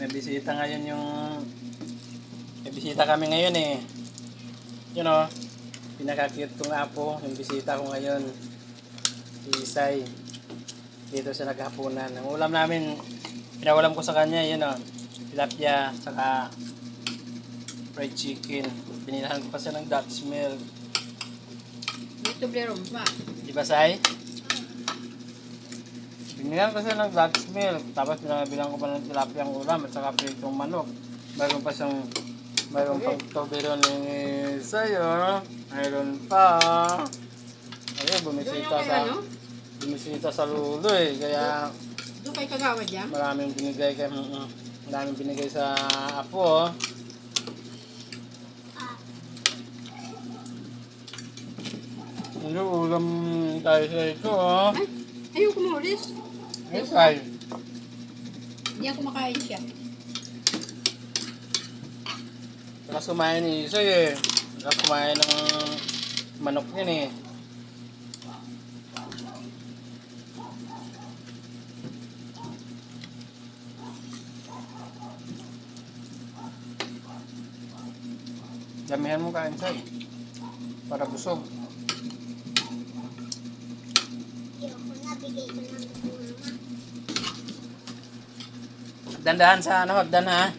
May bisita ngayon yung... May bisita kami ngayon eh. Yun o. Pinaka-cute kong apo. Yung bisita ko ngayon. Si Isay. Dito siya naghapunan. Ang ulam namin, pinawalam ko sa kanya, yun o. Tilapia, saka fried chicken. Binilahan ko pa siya ng Dutch milk. Dito blero pa. Di ba, Say? Binilahan ko siya ng Dutch milk. Tapos pinabilang ko pa ng tilapia ang ulam at saka pritong manok. Mayroon pa siyang mayroon pang tobero ni Sayo. Mayroon pa. Ayun, bumisita sa lulo eh. Kaya Doon kay kagawad yan? maraming binigay sa apo. Ano, ulam tayo sa ito oh. Ay, ayaw kumulis. Yes, ay. Hindi ako kumakain siya. Saka kumain ni Isay eh. Saka kumain ng manok yun eh. Damihan mo kain, Say. Para busog. Dandahan sa ano, hagdan ha.